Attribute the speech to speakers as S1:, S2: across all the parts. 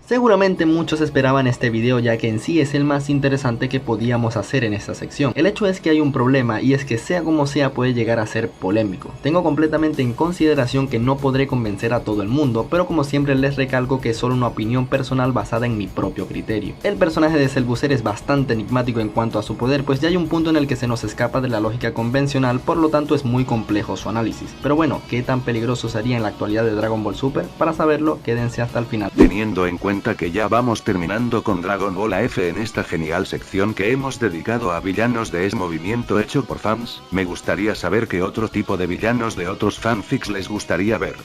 S1: Seguramente muchos esperaban este video, ya que en sí es el más interesante que podíamos hacer en esta sección. El hecho es que hay un problema, y es que sea como sea puede llegar a ser polémico. Tengo completamente en consideración que no podré convencer a todo el mundo, pero como siempre les recalco que es solo una opinión personal basada en mi propio criterio. El personaje de Cell-Buzzer es bastante enigmático en cuanto a su poder, pues ya hay un punto en el que se nos escapa de la lógica convencional, por lo tanto es muy complejo su análisis. Pero bueno, ¿qué tan peligroso sería en la actualidad de Dragon Ball Super? Para saberlo, quédense hasta el final.
S2: Teniendo en cuenta que ya vamos terminando con Dragon Ball AF en esta genial sección que hemos dedicado a villanos de ese movimiento hecho por fans, me gustaría saber qué otro tipo de villanos de otros fanfics les gustaría ver.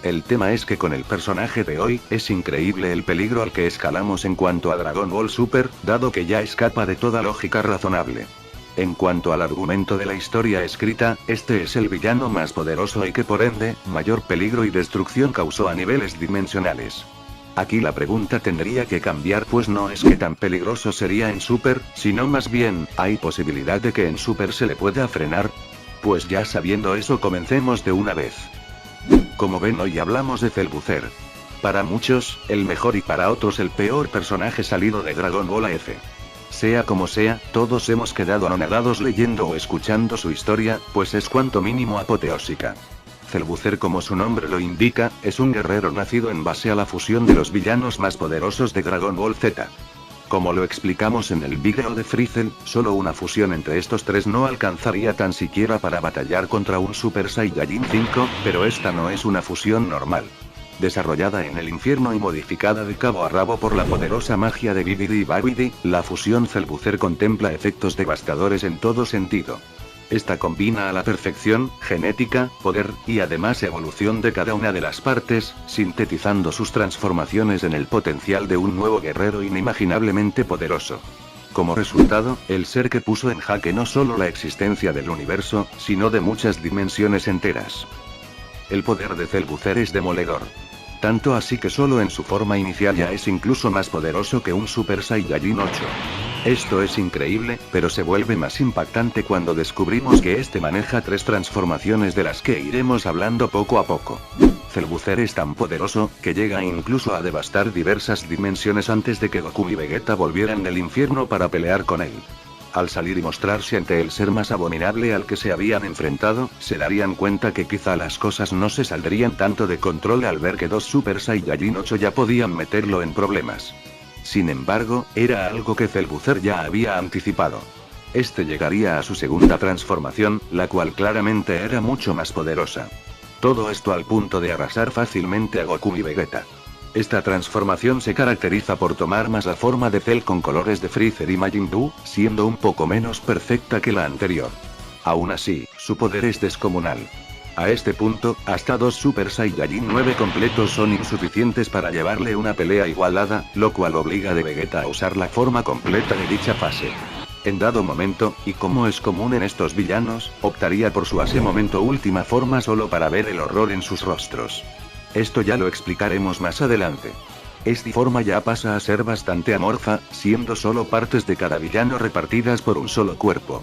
S2: El tema es que con el personaje de hoy, es increíble el peligro al que escalamos en cuanto a Dragon Ball Super, dado que ya escapa de toda lógica razonable. En cuanto al argumento de la historia escrita, este es el villano más poderoso y que por ende, mayor peligro y destrucción causó a niveles dimensionales. Aquí la pregunta tendría que cambiar, pues no es que tan peligroso sería en Super, sino más bien, ¿hay posibilidad de que en Super se le pueda frenar? Pues ya sabiendo eso, comencemos de una vez. Como ven, hoy hablamos de Cell-Buzzer. Para muchos, el mejor y para otros el peor personaje salido de Dragon Ball AF. Sea como sea, todos hemos quedado anonadados leyendo o escuchando su historia, pues es cuanto mínimo apoteósica. Cell-Buzzer, como su nombre lo indica, es un guerrero nacido en base a la fusión de los villanos más poderosos de Dragon Ball Z. Como lo explicamos en el vídeo de Freezel, solo una fusión entre estos tres no alcanzaría tan siquiera para batallar contra un Super Saiyajin 5, pero esta no es una fusión normal. Desarrollada en el infierno y modificada de cabo a rabo por la poderosa magia de Bibidi y Babidi, la fusión Cell-Buzzer contempla efectos devastadores en todo sentido. Esta combina a la perfección, genética, poder, y además evolución de cada una de las partes, sintetizando sus transformaciones en el potencial de un nuevo guerrero inimaginablemente poderoso. Como resultado, el ser que puso en jaque no solo la existencia del universo, sino de muchas dimensiones enteras. El poder de Cell-Buzzer es demoledor. Tanto así que solo en su forma inicial ya es incluso más poderoso que un Super Saiyajin 8. Esto es increíble, pero se vuelve más impactante cuando descubrimos que este maneja tres transformaciones de las que iremos hablando poco a poco. Cell-Buzzer es tan poderoso, que llega incluso a devastar diversas dimensiones antes de que Goku y Vegeta volvieran del infierno para pelear con él. Al salir y mostrarse ante el ser más abominable al que se habían enfrentado, se darían cuenta que quizá las cosas no se saldrían tanto de control al ver que dos Super Saiyajin 8 ya podían meterlo en problemas. Sin embargo, era algo que Cell-Buzzer ya había anticipado. Este llegaría a su segunda transformación, la cual claramente era mucho más poderosa. Todo esto al punto de arrasar fácilmente a Goku y Vegeta. Esta transformación se caracteriza por tomar más la forma de Cell con colores de Freezer y Majin Buu, siendo un poco menos perfecta que la anterior. Aún así, su poder es descomunal. A este punto, hasta dos Super Saiyajin 9 completos son insuficientes para llevarle una pelea igualada, lo cual obliga a Vegeta a usar la forma completa de dicha fase. En dado momento, y como es común en estos villanos, optaría por su ese momento última forma solo para ver el horror en sus rostros. Esto ya lo explicaremos más adelante. Esta forma ya pasa a ser bastante amorfa, siendo solo partes de cada villano repartidas por un solo cuerpo.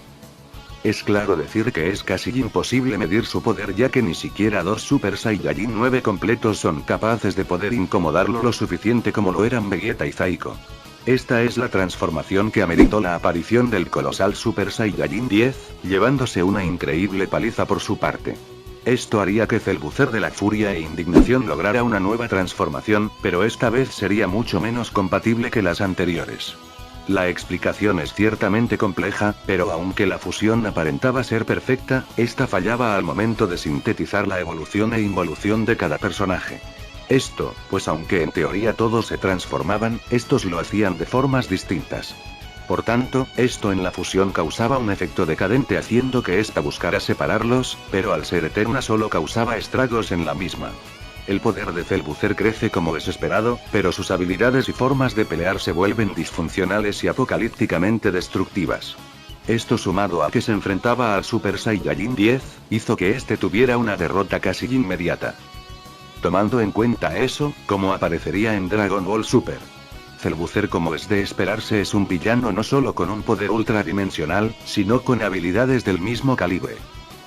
S2: Es claro decir que es casi imposible medir su poder, ya que ni siquiera dos Super Saiyajin 9 completos son capaces de poder incomodarlo lo suficiente como lo eran Vegeta y Zaiko. Esta es la transformación que ameritó la aparición del colosal Super Saiyajin 10, llevándose una increíble paliza por su parte. Esto haría que Cell-Buzzer de la furia e indignación lograra una nueva transformación, pero esta vez sería mucho menos compatible que las anteriores. La explicación es ciertamente compleja, pero aunque la fusión aparentaba ser perfecta, esta fallaba al momento de sintetizar la evolución e involución de cada personaje. Esto, pues aunque en teoría todos se transformaban, estos lo hacían de formas distintas. Por tanto, esto en la fusión causaba un efecto decadente haciendo que ésta buscara separarlos, pero al ser eterna solo causaba estragos en la misma. El poder de Cell-Buzzer crece como es esperado, pero sus habilidades y formas de pelear se vuelven disfuncionales y apocalípticamente destructivas. Esto sumado a que se enfrentaba al Super Saiyajin 10, hizo que este tuviera una derrota casi inmediata. Tomando en cuenta eso, como aparecería en Dragon Ball Super. Cell-Buzzer, como es de esperarse, es un villano no solo con un poder ultradimensional, sino con habilidades del mismo calibre.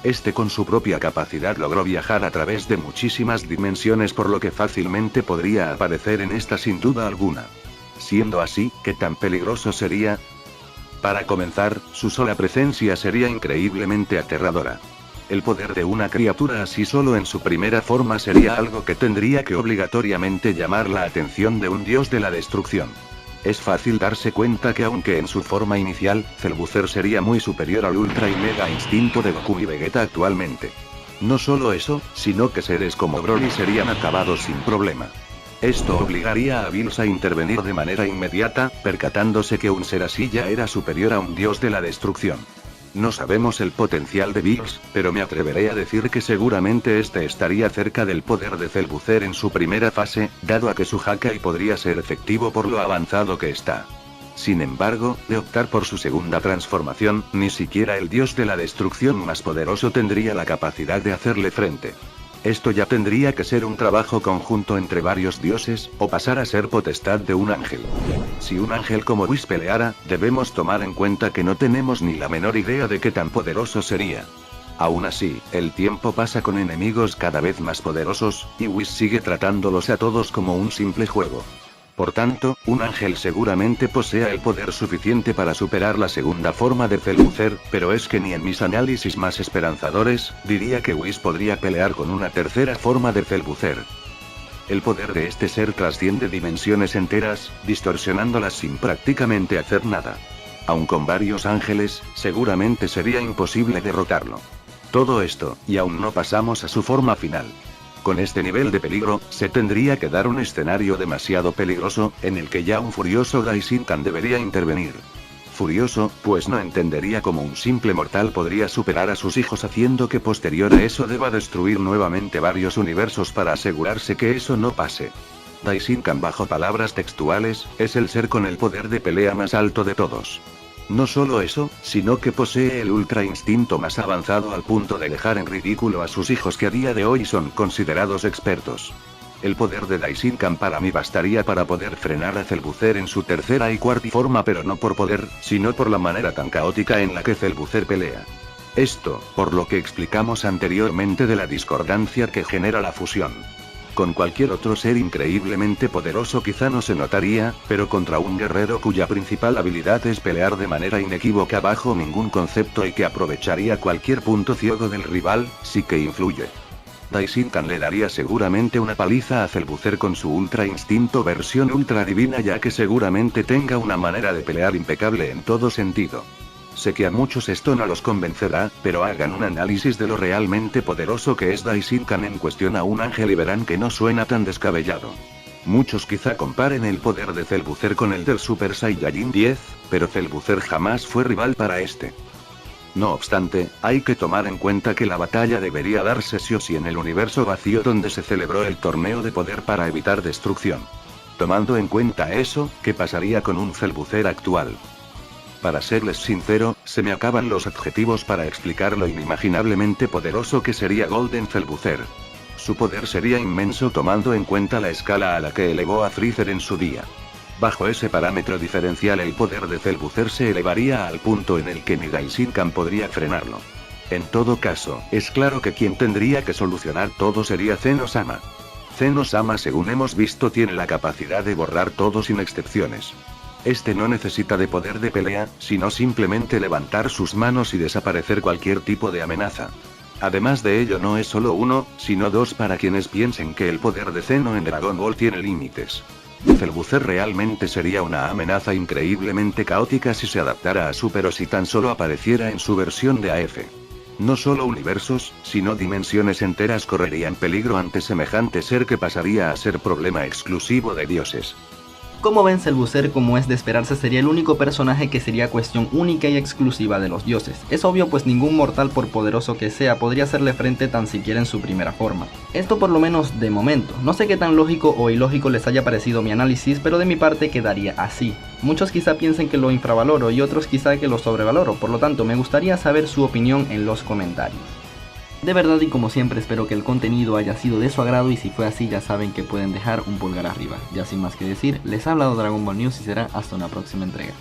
S2: Este con su propia capacidad logró viajar a través de muchísimas dimensiones, por lo que fácilmente podría aparecer en esta sin duda alguna. Siendo así, ¿qué tan peligroso sería? Para comenzar, su sola presencia sería increíblemente aterradora. El poder de una criatura así solo en su primera forma sería algo que tendría que obligatoriamente llamar la atención de un dios de la destrucción. Es fácil darse cuenta que aunque en su forma inicial, Cellbuzzer sería muy superior al Ultra y Mega Instinto de Goku y Vegeta actualmente. No solo eso, sino que seres como Broly serían acabados sin problema. Esto obligaría a Bills a intervenir de manera inmediata, percatándose que un ser así ya era superior a un dios de la destrucción. No sabemos el potencial de Bills, pero me atreveré a decir que seguramente este estaría cerca del poder de Cellbuzzer en su primera fase, dado a que su Hakai podría ser efectivo por lo avanzado que está. Sin embargo, de optar por su segunda transformación, ni siquiera el dios de la destrucción más poderoso tendría la capacidad de hacerle frente. Esto ya tendría que ser un trabajo conjunto entre varios dioses, o pasar a ser potestad de un ángel. Si un ángel como Whis peleara, debemos tomar en cuenta que no tenemos ni la menor idea de qué tan poderoso sería. Aún así, el tiempo pasa con enemigos cada vez más poderosos, y Whis sigue tratándolos a todos como un simple juego. Por tanto, un ángel seguramente posea el poder suficiente para superar la segunda forma de Cellbuzzer, pero es que ni en mis análisis más esperanzadores, diría que Whis podría pelear con una tercera forma de Cellbuzzer. El poder de este ser trasciende dimensiones enteras, distorsionándolas sin prácticamente hacer nada. Aun con varios ángeles, seguramente sería imposible derrotarlo. Todo esto, y aún no pasamos a su forma final. Con este nivel de peligro, se tendría que dar un escenario demasiado peligroso, en el que ya un furioso Daishinkan debería intervenir. Furioso, pues no entendería cómo un simple mortal podría superar a sus hijos, haciendo que posterior a eso deba destruir nuevamente varios universos para asegurarse que eso no pase. Daishinkan, bajo palabras textuales, es el ser con el poder de pelea más alto de todos. No solo eso, sino que posee el ultra instinto más avanzado al punto de dejar en ridículo a sus hijos, que a día de hoy son considerados expertos. El poder de Daishinkan para mí bastaría para poder frenar a Cellbuzzer en su tercera y cuarta forma, pero no por poder, sino por la manera tan caótica en la que Cellbuzzer pelea. Esto, por lo que explicamos anteriormente de la discordancia que genera la fusión. Con cualquier otro ser increíblemente poderoso quizá no se notaría, pero contra un guerrero cuya principal habilidad es pelear de manera inequívoca bajo ningún concepto y que aprovecharía cualquier punto ciego del rival, sí que influye. Daishinkan le daría seguramente una paliza a Cellbuzzer con su ultra instinto versión ultra divina, ya que seguramente tenga una manera de pelear impecable en todo sentido. Sé que a muchos esto no los convencerá, pero hagan un análisis de lo realmente poderoso que es Daishinkan en cuestión a un ángel y verán que no suena tan descabellado. Muchos quizá comparen el poder de Cellbuzzer con el del Super Saiyajin 10, pero Cellbuzzer jamás fue rival para este. No obstante, hay que tomar en cuenta que la batalla debería darse sí o sí en el universo vacío donde se celebró el torneo de poder para evitar destrucción. Tomando en cuenta eso, ¿qué pasaría con un Cellbuzzer actual? Para serles sincero, se me acaban los adjetivos para explicar lo inimaginablemente poderoso que sería Golden Cellbuzzer. Su poder sería inmenso tomando en cuenta la escala a la que elevó a Freezer en su día. Bajo ese parámetro diferencial, el poder de Cellbuzzer se elevaría al punto en el que ni Daishinkan podría frenarlo. En todo caso, es claro que quien tendría que solucionar todo sería Zeno-sama. Zeno-sama, según hemos visto, tiene la capacidad de borrar todo sin excepciones. Este no necesita de poder de pelea, sino simplemente levantar sus manos y desaparecer cualquier tipo de amenaza. Además de ello, no es solo uno, sino dos para quienes piensen que el poder de Zeno en Dragon Ball tiene límites. Cellbuzzer realmente sería una amenaza increíblemente caótica si se adaptara a Super o si tan solo apareciera en su versión de AF. No solo universos, sino dimensiones enteras correrían peligro ante semejante ser que pasaría a ser problema exclusivo de dioses.
S1: Como ven, Cellbuzzer, como es de esperarse, sería el único personaje que sería cuestión única y exclusiva de los dioses. Es obvio, pues ningún mortal, por poderoso que sea, podría hacerle frente tan siquiera en su primera forma. Esto por lo menos de momento. No sé qué tan lógico o ilógico les haya parecido mi análisis, pero de mi parte quedaría así. Muchos quizá piensen que lo infravaloro y otros quizá que lo sobrevaloro, por lo tanto me gustaría saber su opinión en los comentarios. De verdad, y como siempre, espero que el contenido haya sido de su agrado, y si fue así ya saben que pueden dejar un pulgar arriba. Ya sin más que decir, les ha hablado Dragon Ball News y será hasta una próxima entrega.